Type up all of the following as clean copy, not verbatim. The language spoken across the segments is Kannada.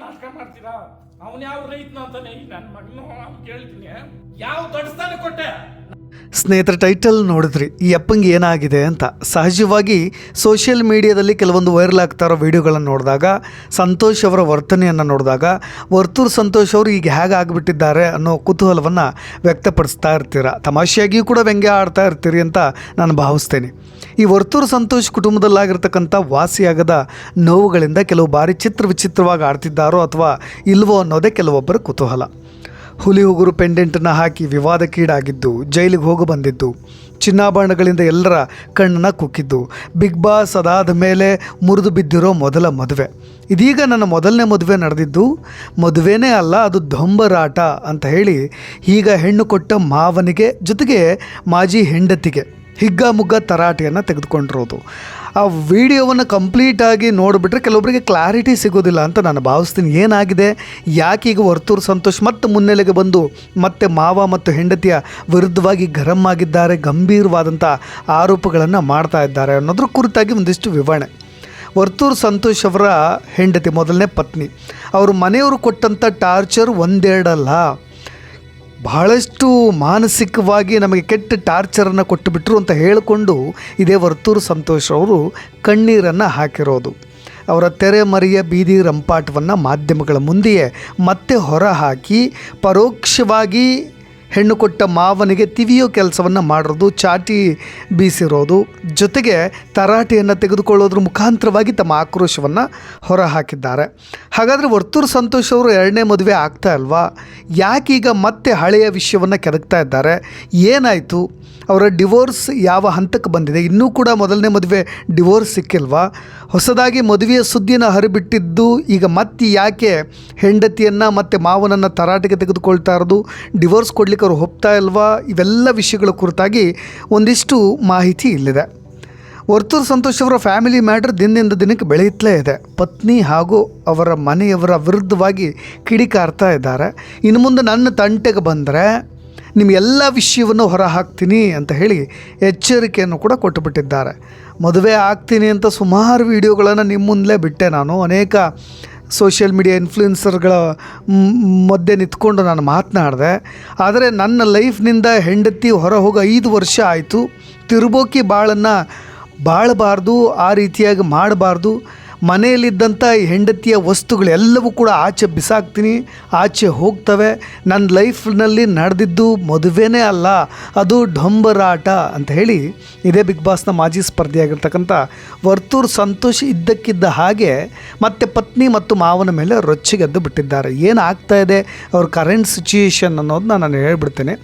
ನಾಟಕ ಮಾಡ್ತೀರಾ? ಅವನ್ ಯಾವ ರೈತನ ಅಂತಾನೆ ಈ ನನ್ನ ಮಗನು ಕೇಳ್ತೀನಿ, ಯಾವ ದೊಡ್ಡಸ್ತಾನೆ ಕೊಟ್ಟೆ? ಸ್ನೇಹಿತರ, ಟೈಟಲ್ ನೋಡಿದ್ರಿ, ಈ ಅಪ್ಪಂಗೆ ಏನಾಗಿದೆ ಅಂತ. ಸಹಜವಾಗಿ ಸೋಷಿಯಲ್ ಮೀಡಿಯಾದಲ್ಲಿ ಕೆಲವೊಂದು ವೈರಲ್ ಆಗ್ತಾ ಇರೋ ವಿಡಿಯೋಗಳನ್ನು ನೋಡಿದಾಗ, ಸಂತೋಷ್ ಅವರ ವರ್ತನೆಯನ್ನು ನೋಡಿದಾಗ, ವರ್ತೂರು ಸಂತೋಷ್ ಅವರು ಈಗ ಹೇಗೆ ಆಗಿಬಿಟ್ಟಿದ್ದಾರೆ ಅನ್ನೋ ಕುತೂಹಲವನ್ನು ವ್ಯಕ್ತಪಡಿಸ್ತಾ ಇರ್ತೀರ. ತಮಾಷೆಯಾಗಿಯೂ ಕೂಡ ವ್ಯಂಗ್ಯ ಆಡ್ತಾ ಇರ್ತೀರಿ ಅಂತ ನಾನು ಭಾವಿಸ್ತೇನೆ. ಈ ವರ್ತೂರು ಸಂತೋಷ್ ಕುಟುಂಬದಲ್ಲಾಗಿರ್ತಕ್ಕಂಥ ವಾಸಿಯಾಗದ ನೋವುಗಳಿಂದ ಕೆಲವು ಬಾರಿ ವಿಚಿತ್ರವಾಗಿ ಆಡ್ತಿದ್ದಾರೋ ಅಥವಾ ಇಲ್ವೋ ಅನ್ನೋದೇ ಕೆಲವೊಬ್ಬರ ಕುತೂಹಲ. ಹುಲಿ ಉಗುರು ಪೆಂಡೆಂಟನ್ನು ಹಾಕಿ ವಿವಾದಕ್ಕೀಡಾಗಿದ್ದು, ಜೈಲಿಗೆ ಹೋಗಿ ಬಂದಿದ್ದು, ಚಿನ್ನಾಭರಣಗಳಿಂದ ಎಲ್ಲರ ಕಣ್ಣನ್ನು ಕುಕ್ಕಿದ್ದು, ಬಿಗ್ ಬಾಸ್ ಅದಾದ ಮೇಲೆ ಮುರಿದು ಬಿದ್ದಿರೋ ಮೊದಲ ಮದುವೆ. ಇದೀಗ ನನ್ನ ಮೊದಲನೇ ಮದುವೆ ನಡೆದಿದ್ದು ಮದುವೆನೇ ಅಲ್ಲ, ಅದು ದೊಂಬರಾಟ ಅಂತ ಹೇಳಿ ಈಗ ಹೆಣ್ಣು ಕೊಟ್ಟ ಮಾವನಿಗೆ ಜೊತೆಗೆ ಮಾಜಿ ಹೆಂಡತಿಗೆ ಹಿಗ್ಗಾಮುಗ್ಗ ತರಾಟೆಯನ್ನು ತೆಗೆದುಕೊಂಡಿರೋದು. ಆ ವಿಡಿಯೋವನ್ನು ಕಂಪ್ಲೀಟಾಗಿ ನೋಡಿಬಿಟ್ರೆ ಕೆಲವೊಬ್ಬರಿಗೆ ಕ್ಲಾರಿಟಿ ಸಿಗೋದಿಲ್ಲ ಅಂತ ನಾನು ಭಾವಿಸ್ತೀನಿ. ಏನಾಗಿದೆ, ಯಾಕೆ ಈಗ ವರ್ತೂರು ಸಂತೋಷ್ ಮತ್ತೆ ಮುನ್ನೆಲೆಗೆ ಬಂದು ಮತ್ತೆ ಮಾವ ಮತ್ತು ಹೆಂಡತಿಯ ವಿರುದ್ಧವಾಗಿ ಗರಂ ಆಗಿದ್ದಾರೆ, ಗಂಭೀರವಾದಂಥ ಆರೋಪಗಳನ್ನು ಮಾಡ್ತಾ ಇದ್ದಾರೆ ಅನ್ನೋದ್ರ ಕುರಿತಾಗಿ ಒಂದಿಷ್ಟು ವಿವರಣೆ. ವರ್ತೂರು ಸಂತೋಷ್ ಅವರ ಹೆಂಡತಿ, ಮೊದಲನೇ ಪತ್ನಿ, ಅವರು ಮನೆಯವರು ಕೊಟ್ಟಂಥ ಟಾರ್ಚರ್ ಒಂದೆರಡಲ್ಲ, ಬಹಳಷ್ಟು ಮಾನಸಿಕವಾಗಿ ನಮಗೆ ಕೆಟ್ಟ ಟಾರ್ಚರನ್ನು ಕೊಟ್ಟುಬಿಟ್ರು ಅಂತ ಹೇಳಿಕೊಂಡು ಇದೇ ವರ್ತೂರು ಸಂತೋಷ್ ಅವರು ಕಣ್ಣೀರನ್ನು ಹಾಕಿರೋದು. ಅವರ ತೆರೆಮರೆಯ ಬೀದಿ ರಂಪಾಟವನ್ನು ಮಾಧ್ಯಮಗಳ ಮುಂದೆಯೇ ಮತ್ತೆ ಹೊರ ಹಾಕಿ ಪರೋಕ್ಷವಾಗಿ ಹೆಣ್ಣು ಕೊಟ್ಟ ಮಾವನಿಗೆ ತಿವಿಯೋ ಕೆಲಸವನ್ನು ಮಾಡಿರೋದು, ಚಾಟಿ ಬೀಸಿರೋದು, ಜೊತೆಗೆ ತರಾಟೆಯನ್ನು ತೆಗೆದುಕೊಳ್ಳೋದ್ರ ಮುಖಾಂತರವಾಗಿ ತಮ್ಮ ಆಕ್ರೋಶವನ್ನು ಹೊರ ಹಾಕಿದ್ದಾರೆ. ಹಾಗಾದರೆ ವರ್ತೂರು ಸಂತೋಷ್ ಅವರು ಎರಡನೇ ಮದುವೆ ಆಗ್ತಾ ಅಲ್ವಾ? ಯಾಕೀಗ ಮತ್ತೆ ಹಳೆಯ ವಿಷಯವನ್ನು ಕೆದಕ್ತಾ ಇದ್ದಾರೆ? ಏನಾಯಿತು? ಅವರ ಡಿವೋರ್ಸ್ ಯಾವ ಹಂತಕ್ಕೆ ಬಂದಿದೆ? ಇನ್ನೂ ಕೂಡ ಮೊದಲನೇ ಮದುವೆ ಡಿವೋರ್ಸ್ ಸಿಕ್ಕಿಲ್ವಾ? ಹೊಸದಾಗಿ ಮದುವೆಯ ಸುದ್ದಿಯನ್ನು ಹರಿಬಿಟ್ಟಿದ್ದು ಈಗ ಮತ್ತೆ ಯಾಕೆ ಹೆಂಡತಿಯನ್ನು ಮತ್ತು ಮಾವನನ್ನು ತರಾಟೆಗೆ ತೆಗೆದುಕೊಳ್ತಾ ಇರೋದು? ಡಿವೋರ್ಸ್ ಕೊಡಲಿಕ್ಕೆ ಅವರು ಒಪ್ತಾ ಇಲ್ವಾ? ಇವೆಲ್ಲ ವಿಷಯಗಳ ಕುರಿತಾಗಿ ಒಂದಿಷ್ಟು ಮಾಹಿತಿ ಇಲ್ಲಿದೆ. ವರ್ತೂರು ಸಂತೋಷ್ ಅವರ ಫ್ಯಾಮಿಲಿ ಮ್ಯಾಟರ್ ದಿನದಿಂದ ದಿನಕ್ಕೆ ಬೆಳೆಯುತ್ತಲೇ ಇದೆ. ಪತ್ನಿ ಹಾಗೂ ಅವರ ಮನೆಯವರ ವಿರುದ್ಧವಾಗಿ ಕಿಡಿಕಾರ್ತಾ ಇದ್ದಾರೆ. ಇನ್ನು ಮುಂದೆ ನನ್ನ ತಂಟೆಗೆ ಬಂದರೆ ನಿಮ್ಮ ಎಲ್ಲ ವಿಷಯವನ್ನು ಹೊರ ಹಾಕ್ತೀನಿ ಅಂತ ಹೇಳಿ ಎಚ್ಚರಿಕೆಯನ್ನು ಕೂಡ ಕೊಟ್ಟುಬಿಟ್ಟಿದ್ದಾರೆ. ಮದುವೆ ಆಗ್ತೀನಿ ಅಂತ ಸುಮಾರು ವಿಡಿಯೋಗಳನ್ನು ನಿಮ್ಮ ಮುಂದಲೇ ಬಿಟ್ಟೆ ನಾನು. ಅನೇಕ ಸೋಷಿಯಲ್ ಮೀಡಿಯಾ ಇನ್ಫ್ಲೂಯೆನ್ಸರ್ಗಳ ಮಧ್ಯೆ ನಿಂತ್ಕೊಂಡು ನಾನು ಮಾತನಾಡಿದೆ. ಆದರೆ ನನ್ನ ಲೈಫ್ನಿಂದ ಹೆಂಡತಿ ಹೊರ ಹೋಗಿ 5 ವರ್ಷ ಆಯಿತು. ತಿರುಬೋಕಿ ಬಾಳನ್ನು ಬಾಳಬಾರ್ದು, ಆ ರೀತಿಯಾಗಿ ಮಾಡಬಾರ್ದು. ಮನೆಯಲ್ಲಿದ್ದಂಥ ಈ ಹೆಂಡತಿಯ ವಸ್ತುಗಳೆಲ್ಲವೂ ಕೂಡ ಆಚೆ ಬಿಸಾಕ್ತೀನಿ, ಆಚೆ ಹೋಗ್ತವೆ. ನನ್ನ ಲೈಫ್ನಲ್ಲಿ ನಡೆದಿದ್ದು ಮದುವೆನೇ ಅಲ್ಲ, ಅದು ಡೊಂಬರಾಟ ಅಂತ ಹೇಳಿ ಇದೇ ಬಿಗ್ ಬಾಸ್ನ ಮಾಜಿ ಸ್ಪರ್ಧಿಯಾಗಿರ್ತಕ್ಕಂಥ ವರ್ತೂರು ಸಂತೋಷ್ ಇದ್ದಕ್ಕಿದ್ದ ಹಾಗೆ ಮತ್ತೆ ಪತ್ನಿ ಮತ್ತು ಮಾವನ ಮೇಲೆ ರೊಚ್ಚಿಗೆದ್ದು ಬಿಟ್ಟಿದ್ದಾರೆ. ಏನಾಗ್ತಾ ಇದೆ ಅವ್ರ ಕರೆಂಟ್ ಸಿಚುಯೇಷನ್ ಅನ್ನೋದನ್ನ ನಾನು ಹೇಳ್ಬಿಡ್ತೇನೆ.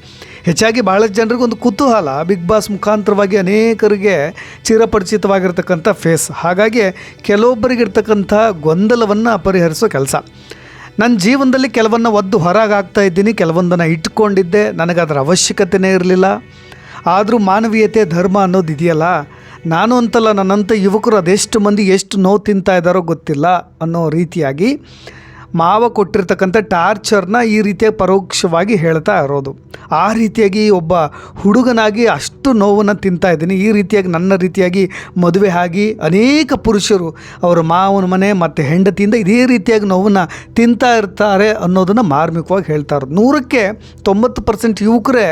ಹೆಚ್ಚಾಗಿ ಭಾಳಷ್ಟು ಜನರಿಗೆ ಒಂದು ಕುತೂಹಲ, ಬಿಗ್ ಬಾಸ್ ಮುಖಾಂತರವಾಗಿ ಅನೇಕರಿಗೆ ಚಿರಪರಿಚಿತವಾಗಿರ್ತಕ್ಕಂಥ ಫೇಸ್. ಹಾಗಾಗಿ ಕೆಲವೊಬ್ಬರಿಗಿರ್ತಕ್ಕಂಥ ಗೊಂದಲವನ್ನು ಪರಿಹರಿಸೋ ಕೆಲಸ. ನನ್ನ ಜೀವನದಲ್ಲಿ ಕೆಲವನ್ನು ಒದ್ದು ಹೊರಗೆ ಆಗ್ತಾ ಇದ್ದೀನಿ, ಕೆಲವೊಂದನ್ನು ಇಟ್ಕೊಂಡಿದ್ದೆ, ನನಗದರ ಅವಶ್ಯಕತೆಯೇ ಇರಲಿಲ್ಲ. ಆದರೂ ಮಾನವೀಯತೆ, ಧರ್ಮ ಅನ್ನೋದು ಇದೆಯಲ್ಲ, ನಾನು ಅಂತಲ್ಲ ನನ್ನಂಥ ಯುವಕರು ಅದೆಷ್ಟು ಮಂದಿ ಎಷ್ಟು ನೋವು ತಿಂತಾ ಇದ್ದಾರೋ ಗೊತ್ತಿಲ್ಲ ಅನ್ನೋ ರೀತಿಯಾಗಿ ಮಾವ ಕೊಟ್ಟಿರ್ತಕ್ಕಂಥ ಟಾರ್ಚರ್ನ ಈ ರೀತಿಯಾಗಿ ಪರೋಕ್ಷವಾಗಿ ಹೇಳ್ತಾ ಇರೋದು. ಆ ರೀತಿಯಾಗಿ ಒಬ್ಬ ಹುಡುಗನಾಗಿ ಅಷ್ಟು ನೋವನ್ನು ತಿಂತಾ ಇದ್ದೀನಿ. ಈ ರೀತಿಯಾಗಿ ನನ್ನ ರೀತಿಯಾಗಿ ಮದುವೆ ಆಗಿ ಅನೇಕ ಪುರುಷರು ಅವರ ಮಾವನ ಮನೆ ಮತ್ತು ಹೆಂಡತಿಯಿಂದ ಇದೇ ರೀತಿಯಾಗಿ ನೋವನ್ನು ತಿಂತಾ ಇರ್ತಾರೆ ಅನ್ನೋದನ್ನು ಮಾರ್ಮಿಕವಾಗಿ ಹೇಳ್ತಾ ಇರೋದು. 100ಕ್ಕೆ 90% ಯುವಕರೇ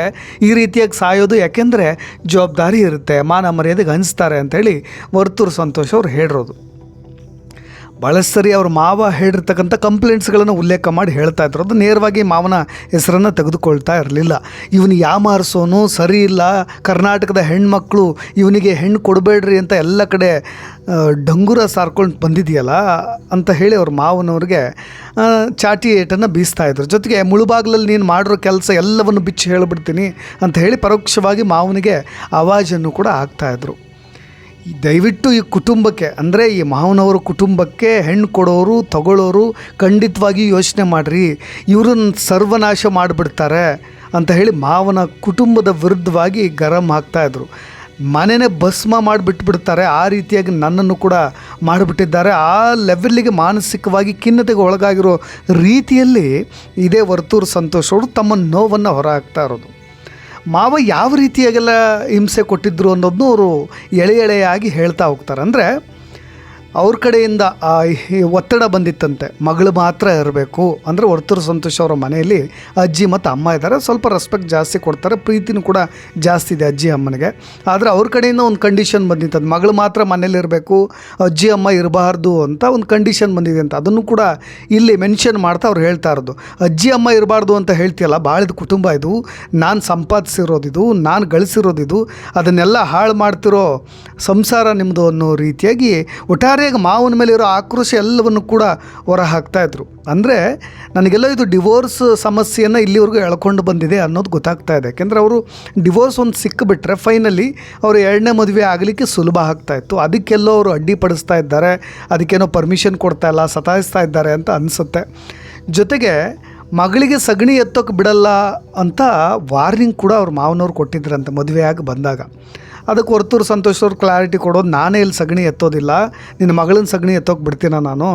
ಈ ರೀತಿಯಾಗಿ ಸಾಯೋದು. ಯಾಕೆಂದರೆ ಜವಾಬ್ದಾರಿ ಇರುತ್ತೆ, ಮಾನ ಮರ್ಯಾದೆಗೆ ಹಂಚ್ತಾರೆ ಅಂಥೇಳಿ ವರ್ತೂರು ಸಂತೋಷ್ ಅವರು ಹೇಳಿರೋದು. ಭಾಳಷ್ಟು ಸರಿ ಅವ್ರ ಮಾವ ಹೇಳಿರ್ತಕ್ಕಂಥ ಕಂಪ್ಲೇಂಟ್ಸ್ಗಳನ್ನು ಉಲ್ಲೇಖ ಮಾಡಿ ಹೇಳ್ತಾ ಇದ್ರು. ಅದು ನೇರವಾಗಿ ಮಾವನ ಹೆಸರನ್ನು ತೆಗೆದುಕೊಳ್ತಾ ಇರಲಿಲ್ಲ. ಇವನು ಯಾಮಾರಿಸೋನು, ಸರಿ ಇಲ್ಲ, ಕರ್ನಾಟಕದ ಹೆಣ್ಮಕ್ಳು ಇವನಿಗೆ ಹೆಣ್ಣು ಕೊಡಬೇಡ್ರಿ ಅಂತ ಎಲ್ಲ ಕಡೆ ಡಂಗುರ ಸಾರ್ಕೊಂಡು ಬಂದಿದೆಯಲ್ಲ ಅಂತ ಹೇಳಿ ಅವ್ರ ಮಾವನವ್ರಿಗೆ ಚಾಟಿ ಏಟನ್ನು ಬೀಸ್ತಾಯಿದ್ರು. ಜೊತೆಗೆ ಮುಳುಬಾಗ್ಲಲ್ಲಿ ನೀನು ಮಾಡಿರೋ ಕೆಲಸ ಎಲ್ಲವನ್ನು ಬಿಚ್ಚಿ ಹೇಳಿಬಿಡ್ತೀನಿ ಅಂತ ಹೇಳಿ ಪರೋಕ್ಷವಾಗಿ ಮಾವನಿಗೆ ಆವಾಜನ್ನು ಕೂಡ ಹಾಕ್ತಾಯಿದ್ರು. ದಯವಿಟ್ಟು ಈ ಕುಟುಂಬಕ್ಕೆ, ಅಂದರೆ ಈ ಮಾವನವರ ಕುಟುಂಬಕ್ಕೆ ಹೆಣ್ಣು ಕೊಡೋರು ತಗೊಳ್ಳೋರು ಖಂಡಿತವಾಗಿ ಯೋಚನೆ ಮಾಡಿರಿ, ಇವ್ರನ್ನ ಸರ್ವನಾಶ ಮಾಡಿಬಿಡ್ತಾರೆ ಅಂತ ಹೇಳಿ ಮಾವನ ಕುಟುಂಬದ ವಿರುದ್ಧವಾಗಿ ಗರಂ ಹಾಕ್ತಾಯಿದ್ರು. ಮನೆಯೇ ಭಸ್ಮ ಮಾಡಿಬಿಟ್ಬಿಡ್ತಾರೆ, ಆ ರೀತಿಯಾಗಿ ನನ್ನನ್ನು ಕೂಡ ಮಾಡಿಬಿಟ್ಟಿದ್ದಾರೆ. ಆ ಲೆವೆಲ್ಲಿಗೆ ಮಾನಸಿಕವಾಗಿ ಖಿನ್ನತೆಗೆ ಒಳಗಾಗಿರೋ ರೀತಿಯಲ್ಲಿ ಇದೇ ವರ್ತೂರು ಸಂತೋಷ್ ಅವರು ತಮ್ಮ ನೋವನ್ನು ಹೊರ ಹಾಕ್ತಾ ಇರೋದು. ಮಾವ ಯಾವ ರೀತಿಯಾಗೆಲ್ಲ ಹಿಂಸೆ ಕೊಟ್ಟಿದ್ರು ಅನ್ನೋದನ್ನು ಅವರು ಎಳೆಯಾಗಿ ಹೇಳ್ತಾ ಹೋಗ್ತಾರೆ. ಅಂದರೆ ಅವ್ರ ಕಡೆಯಿಂದ ಈ ಒತ್ತಡ ಬಂದಿತ್ತಂತೆ, ಮಗಳು ಮಾತ್ರ ಇರಬೇಕು ಅಂದರೆ ವರ್ತೂರು ಸಂತೋಷ್ ಅವರ ಮನೆಯಲ್ಲಿ ಅಜ್ಜಿ ಮತ್ತು ಅಮ್ಮ ಇದ್ದಾರೆ, ಸ್ವಲ್ಪ ರೆಸ್ಪೆಕ್ಟ್ ಜಾಸ್ತಿ ಕೊಡ್ತಾರೆ, ಪ್ರೀತಿನೂ ಕೂಡ ಜಾಸ್ತಿ ಇದೆ ಅಜ್ಜಿ ಅಮ್ಮನಿಗೆ. ಆದರೆ ಅವ್ರ ಕಡೆಯಿಂದ ಒಂದು ಕಂಡೀಷನ್ ಬಂದಿತ್ತು, ಮಗಳು ಮಾತ್ರ ಮನೇಲಿರಬೇಕು, ಅಜ್ಜಿ ಅಮ್ಮ ಇರಬಾರ್ದು ಅಂತ ಒಂದು ಕಂಡೀಷನ್ ಬಂದಿದೆ ಅಂತ. ಅದನ್ನು ಕೂಡ ಇಲ್ಲಿ ಮೆನ್ಷನ್ ಮಾಡ್ತಾ ಅವ್ರು ಹೇಳ್ತಾ ಇರೋದು, ಅಜ್ಜಿ ಅಮ್ಮ ಇರಬಾರ್ದು ಅಂತ ಹೇಳ್ತೀಯಲ್ಲ, ಭಾಳದ ಕುಟುಂಬ ಇದು, ನಾನು ಸಂಪಾದಿಸಿರೋದಿದು, ನಾನು ಗಳಿಸಿರೋದಿದು, ಅದನ್ನೆಲ್ಲ ಹಾಳು ಮಾಡ್ತಿರೋ ಸಂಸಾರ ನಿಮ್ಮದು ಅನ್ನೋ ರೀತಿಯಾಗಿ ಒಟ್ಟಾರೆಯಾಗಿ ಮಾವನ ಮೇಲೆ ಇರೋ ಆಕ್ರೋಶ ಎಲ್ಲವನ್ನು ಕೂಡ ಹೊರ ಹಾಕ್ತಾಯಿದ್ರು. ಅಂದರೆ ನನಗೆಲ್ಲ ಇದು ಡಿವೋರ್ಸ್ ಸಮಸ್ಯೆಯನ್ನು ಇಲ್ಲಿವರೆಗೂ ಎಳ್ಕೊಂಡು ಬಂದಿದೆ ಅನ್ನೋದು ಗೊತ್ತಾಗ್ತಾ ಇದೆ. ಯಾಕೆಂದರೆ ಅವರು ಡಿವೋರ್ಸ್ ಒಂದು ಸಿಕ್ಕಿಬಿಟ್ರೆ ಫೈನಲಿ ಅವರು ಎರಡನೇ ಮದುವೆ ಆಗಲಿಕ್ಕೆ ಸುಲಭ ಆಗ್ತಾಯಿತ್ತು. ಅದಕ್ಕೆಲ್ಲೋ ಅವರು ಅಡ್ಡಿಪಡಿಸ್ತಾ ಇದ್ದಾರೆ, ಅದಕ್ಕೇನೋ ಪರ್ಮಿಷನ್ ಕೊಡ್ತಾ ಇಲ್ಲ, ಸತಾಯಿಸ್ತಾ ಇದ್ದಾರೆ ಅಂತ ಅನಿಸುತ್ತೆ. ಜೊತೆಗೆ ಮಗಳಿಗೆ ಸಗಣಿ ಎತ್ತೋಕೆ ಬಿಡಲ್ಲ ಅಂತ ವಾರ್ನಿಂಗ್ ಕೂಡ ಅವ್ರ ಮಾವನವ್ರು ಕೊಟ್ಟಿದ್ರಂತೆ ಮದುವೆಯಾಗಿ ಬಂದಾಗ. ಅದಕ್ಕೆ ವರ್ತೂರು ಸಂತೋಷ್ ಅವ್ರು ಕ್ಲಾರಿಟಿ ಕೊಡೋದು, ನಾನೇ ಇಲ್ಲಿ ಸಗಣಿ ಎತ್ತೋದಿಲ್ಲ, ನಿನ್ನ ಮಗಳನ್ನ ಸಗಣಿ ಎತ್ತೋಕೆ ಬಿಡ್ತೀನ ನಾನು,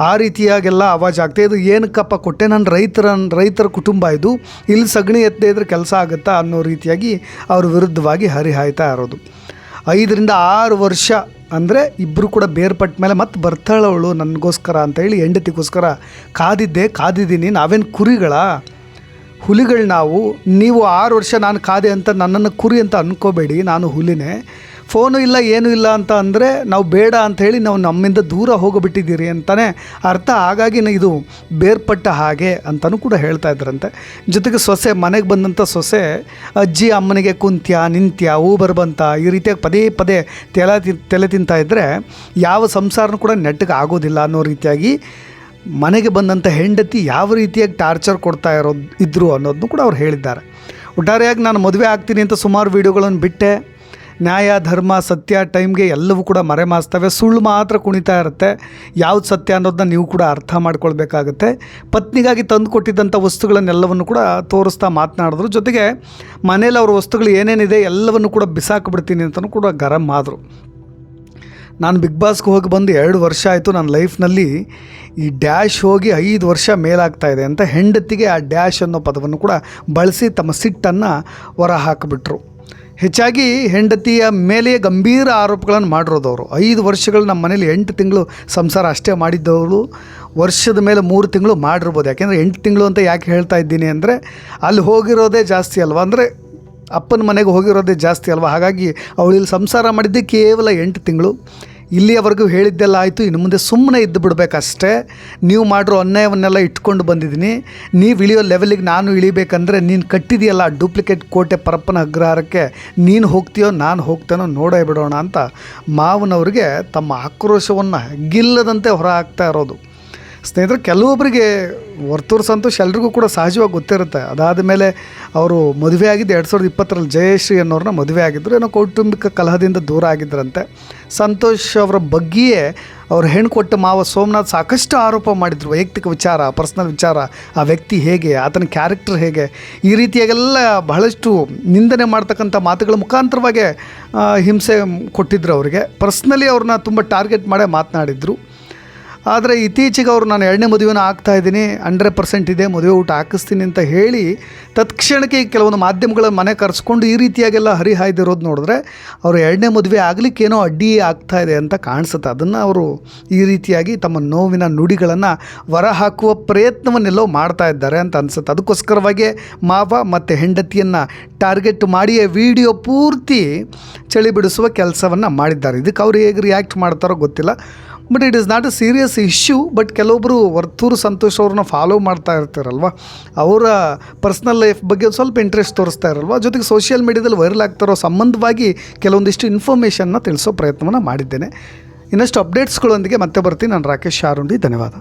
ಆ ರೀತಿಯಾಗೆಲ್ಲ ಆವಾಜ್ ಆಗ್ತಾ ಇದು ಏನಕ್ಕಪ್ಪ ಕೊಟ್ಟೆ, ನಾನು ರೈತರ ಕುಟುಂಬ ಇದು, ಇಲ್ಲಿ ಸಗಣಿ ಎತ್ತದೇ ಇದ್ರೆ ಕೆಲಸ ಆಗುತ್ತಾ ಅನ್ನೋ ರೀತಿಯಾಗಿ ಅವ್ರ ವಿರುದ್ಧವಾಗಿ ಹರಿಹಾಯ್ತಾ ಇರೋದು. 5 ರಿಂದ 6 ವರ್ಷ ಅಂದರೆ ಇಬ್ಬರು ಕೂಡ ಬೇರ್ಪಟ್ಟ ಮೇಲೆ ಮತ್ತೆ ಬರ್ತಾಳವಳು ನನಗೋಸ್ಕರ ಅಂತೇಳಿ ಹೆಂಡತಿಗೋಸ್ಕರ ಕಾದಿದ್ದೀನಿ. ನಾವೇನು ಹುಲಿಗಳು ನಾವು, ನೀವು 6 ವರ್ಷ ನಾನು ಕಾದೆ ಅಂತ ನನ್ನನ್ನು ಕುರಿ ಅಂತ ಅಂದ್ಕೋಬೇಡಿ, ನಾನು ಹುಲಿನೇ. ಫೋನು ಇಲ್ಲ ಏನೂ ಇಲ್ಲ ಅಂತ ಅಂದರೆ ನಾವು ಬೇಡ ಅಂಥೇಳಿ ನಾವು ನಮ್ಮಿಂದ ದೂರ ಹೋಗಿಬಿಟ್ಟಿದ್ದೀರಿ ಅಂತಲೇ ಅರ್ಥ. ಹಾಗಾಗಿ ಇದು ಬೇರ್ಪಟ್ಟ ಹಾಗೆ ಅಂತಲೂ ಕೂಡ ಹೇಳ್ತಾ ಇದ್ರಂತೆ. ಜೊತೆಗೆ ಸೊಸೆ, ಮನೆಗೆ ಬಂದಂಥ ಸೊಸೆ ಅಜ್ಜಿ ಅಮ್ಮನಿಗೆ ಕುಂತ್ಯ ನಿಂತ್ಯ ಬಂತ ಈ ರೀತಿಯಾಗಿ ಪದೇ ತಲೆ ತಿಂತಾ ಇದ್ದರೆ ಯಾವ ಸಂಸಾರನೂ ಕೂಡ ನೆಟ್ಟಗೆ ಆಗೋದಿಲ್ಲ ಅನ್ನೋ ರೀತಿಯಾಗಿ ಮನೆಗೆ ಬಂದಂಥ ಹೆಂಡತಿ ಯಾವ ರೀತಿಯಾಗಿ ಟಾರ್ಚರ್ ಕೊಡ್ತಾ ಇದ್ರು ಅನ್ನೋದನ್ನು ಕೂಡ ಅವ್ರು ಹೇಳಿದ್ದಾರೆ. ಒಟ್ಟಾರೆಯಾಗಿ ನಾನು ಮದುವೆ ಆಗ್ತೀನಿ ಅಂತ ಸುಮಾರು ವೀಡಿಯೋಗಳನ್ನು ಬಿಟ್ಟೆ, ನ್ಯಾಯ ಧರ್ಮ ಸತ್ಯ ಟೈಮ್ಗೆ ಎಲ್ಲವೂ ಕೂಡ ಮರೆಮಾಚ್ತವೆ, ಸುಳ್ಳು ಮಾತ್ರ ಕುಣಿತಾ ಇರುತ್ತೆ. ಯಾವ್ದು ಸತ್ಯ ಅನ್ನೋದನ್ನ ನೀವು ಕೂಡ ಅರ್ಥ ಮಾಡ್ಕೊಳ್ಬೇಕಾಗತ್ತೆ. ಪತ್ನಿಗಾಗಿ ತಂದು ಕೊಟ್ಟಿದ್ದಂಥ ವಸ್ತುಗಳನ್ನೆಲ್ಲವನ್ನು ಕೂಡ ತೋರಿಸ್ತಾ ಮಾತನಾಡಿದ್ರು. ಜೊತೆಗೆ ಮನೇಲಿ ಅವ್ರ ವಸ್ತುಗಳು ಏನೇನಿದೆ ಎಲ್ಲವನ್ನು ಕೂಡ ಬಿಸಾಕಿಬಿಡ್ತೀನಿ ಅಂತಲೂ ಕೂಡ ಗರಂ ಆದರು. ನಾನು ಬಿಗ್ ಬಾಸ್ಗೆ ಹೋಗಿ ಬಂದು 2 ವರ್ಷ ಆಯಿತು. ನನ್ನ ಲೈಫ್ನಲ್ಲಿ ಈ ಡ್ಯಾಶ್ ಹೋಗಿ 5 ವರ್ಷ ಮೇಲಾಗ್ತಾಯಿದೆ ಅಂತ ಹೆಂಡತಿಗೆ ಆ ಡ್ಯಾಶ್ ಅನ್ನೋ ಪದವನ್ನು ಕೂಡ ಬಳಸಿ ತಮ್ಮ ಸಿಟ್ಟನ್ನು ಹೊರ ಹಾಕಿಬಿಟ್ರು. ಹೆಚ್ಚಾಗಿ ಹೆಂಡತಿಯ ಮೇಲೆ ಗಂಭೀರ ಆರೋಪಗಳನ್ನು ಮಾಡಿರೋದು ಅವರು. 5 ವರ್ಷಗಳು ನಮ್ಮ ಮನೇಲಿ 8 ತಿಂಗಳು ಸಂಸಾರ ಅಷ್ಟೇ ಮಾಡಿದ್ದವರು, ವರ್ಷದ ಮೇಲೆ 3 ತಿಂಗಳು ಮಾಡಿರ್ಬೋದು. ಯಾಕೆಂದರೆ 8 ತಿಂಗಳು ಅಂತ ಯಾಕೆ ಹೇಳ್ತಾ ಇದ್ದೀನಿ ಅಂದರೆ ಅಲ್ಲಿ ಹೋಗಿರೋದೇ ಜಾಸ್ತಿ ಅಲ್ವಾ, ಅಂದರೆ ಅಪ್ಪನ ಮನೆಗೆ ಹೋಗಿರೋದೇ ಜಾಸ್ತಿ ಅಲ್ವಾ. ಹಾಗಾಗಿ ಅವಳಿಲ್ಲಿ ಸಂಸಾರ ಮಾಡಿದ್ದೆ ಕೇವಲ 8 ತಿಂಗಳು. ಇಲ್ಲಿಯವರೆಗೂ ಹೇಳಿದ್ದೆಲ್ಲ ಆಯಿತು, ಇನ್ನು ಮುಂದೆ ಸುಮ್ಮನೆ ಇದ್ದು ಬಿಡಬೇಕಷ್ಟೇ. ನೀವು ಮಾಡಿರೋ ಅನ್ಯಾಯವನ್ನೆಲ್ಲ ಇಟ್ಕೊಂಡು ಬಂದಿದ್ದೀನಿ, ನೀವು ಇಳಿಯೋ ಲೆವೆಲಿಗೆ ನಾನು ಇಳಿಬೇಕಂದ್ರೆ ನೀನು ಕಟ್ಟಿದೆಯಲ್ಲ ಡೂಪ್ಲಿಕೇಟ್ ಕೋಟೆ ಪರಪ್ಪನ ಅಗ್ರಹಾರಕ್ಕೆ ನೀನು ಹೋಗ್ತೀಯೋ ನಾನು ಹೋಗ್ತೇನೋ ನೋಡೇ ಬಿಡೋಣ ಅಂತ ಮಾವನವ್ರಿಗೆ ತಮ್ಮ ಆಕ್ರೋಶವನ್ನು ಗಿಲ್ಲದಂತೆ ಹೊರ ಹಾಕ್ತಾ ಇರೋದು. ಸ್ನೇಹಿತರೆ, ಕೆಲವೊಬ್ಬರಿಗೆ ವರ್ತೂರು ಸಂತೋಷ್ ಎಲ್ರಿಗೂ ಕೂಡ ಸಹಜವಾಗಿ ಗೊತ್ತಿರುತ್ತೆ. ಅದಾದ ಮೇಲೆ ಅವರು ಮದುವೆ ಆಗಿದ್ದು 2020ರಲ್ಲಿ ಜಯಶ್ರೀ ಅನ್ನೋರನ್ನ ಮದುವೆ ಆಗಿದ್ದರು. ಏನೋ ಕೌಟುಂಬಿಕ ಕಲಹದಿಂದ ದೂರ ಆಗಿದ್ದರಂತೆ. ಸಂತೋಷ್ ಅವರ ಬಗ್ಗೆಯೇ ಅವ್ರ ಹೆಣ್ಣು ಕೊಟ್ಟ ಮಾವ ಸೋಮನಾಥ್ ಸಾಕಷ್ಟು ಆರೋಪ ಮಾಡಿದರು. ವೈಯಕ್ತಿಕ ವಿಚಾರ, ಪರ್ಸ್ನಲ್ ವಿಚಾರ, ಆ ವ್ಯಕ್ತಿ ಹೇಗೆ, ಆತನ ಕ್ಯಾರೆಕ್ಟರ್ ಹೇಗೆ, ಈ ರೀತಿಯಾಗೆಲ್ಲ ಬಹಳಷ್ಟು ನಿಂದನೆ ಮಾಡ್ತಕ್ಕಂಥ ಮಾತುಗಳ ಮುಖಾಂತರವಾಗಿ ಹಿಂಸೆ ಕೊಟ್ಟಿದ್ದರು ಅವರಿಗೆ. ಪರ್ಸ್ನಲಿ ಅವ್ರನ್ನ ತುಂಬ ಟಾರ್ಗೆಟ್ ಮಾಡೇ ಮಾತನಾಡಿದರು. ಆದರೆ ಇತ್ತೀಚೆಗೆ ಅವರು ನಾನು 2ನೇ ಮದುವೆನ ಆಗ್ತಾಯಿದ್ದೀನಿ, 100% ಇದೆ, ಮದುವೆ ಊಟ ಹಾಕಿಸ್ತೀನಿ ಅಂತ ಹೇಳಿ ತತ್ಕ್ಷಣಕ್ಕೆ ಕೆಲವೊಂದು ಮಾಧ್ಯಮಗಳ ಮನೆ ಕರೆಸ್ಕೊಂಡು ಈ ರೀತಿಯಾಗೆಲ್ಲ ಹರಿಹಾಯ್ದಿರೋದು ನೋಡಿದ್ರೆ ಅವರು 2ನೇ ಮದುವೆ ಆಗಲಿಕ್ಕೇನೋ ಅಡ್ಡಿ ಆಗ್ತಾಯಿದೆ ಅಂತ ಕಾಣಿಸುತ್ತೆ. ಅದನ್ನು ಅವರು ಈ ರೀತಿಯಾಗಿ ತಮ್ಮ ನೋವಿನ ನುಡಿಗಳನ್ನು ಹೊರಹಾಕುವ ಪ್ರಯತ್ನವನ್ನೆಲ್ಲೋ ಮಾಡ್ತಾ ಇದ್ದಾರೆ ಅಂತ ಅನಿಸುತ್ತೆ. ಅದಕ್ಕೋಸ್ಕರವಾಗಿ ಮಾವ ಮತ್ತು ಹೆಂಡತಿಯನ್ನು ಟಾರ್ಗೆಟ್ ಮಾಡಿಯೇ ವಿಡಿಯೋ ಪೂರ್ತಿ ಚಳಿ ಬಿಡಿಸುವ ಕೆಲಸವನ್ನು ಮಾಡಿದ್ದಾರೆ. ಇದಕ್ಕೆ ಅವರು ಹೇಗೆ ರಿಯಾಕ್ಟ್ ಮಾಡ್ತಾರೋ ಗೊತ್ತಿಲ್ಲ. But it is not a serious issue. But ಕೆಲವೊಬ್ಬರು ವರ್ತೂರು ಸಂತೋಷ್ ಅವ್ರನ್ನ ಫಾಲೋ ಮಾಡ್ತಾ ಇರ್ತಾರಲ್ವ, ಅವರ ಪರ್ಸ್ನಲ್ ಲೈಫ್ ಬಗ್ಗೆ ಸ್ವಲ್ಪ ಇಂಟ್ರೆಸ್ಟ್ ತೋರಿಸ್ತಾ ಇರಲ್ವ, ಜೊತೆಗೆ ಸೋಷಿಯಲ್ ಮೀಡಿಯಾದಲ್ಲಿ ವೈರಲ್ ಆಗ್ತಾರೋ ಸಂಬಂಧವಾಗಿ ಕೆಲವೊಂದಿಷ್ಟು ಇನ್ಫಾರ್ಮೇಷನ್ನ ತಿಳಿಸೋ ಪ್ರಯತ್ನವನ್ನು ಮಾಡಿದ್ದೇನೆ. ಇನ್ನಷ್ಟು ಅಪ್ಡೇಟ್ಸ್ಗಳೊಂದಿಗೆ ಮತ್ತೆ ಬರ್ತೀನಿ. ನಾನು ರಾಕೇಶ್ ಶಾರುಂಡಿ. ಧನ್ಯವಾದ.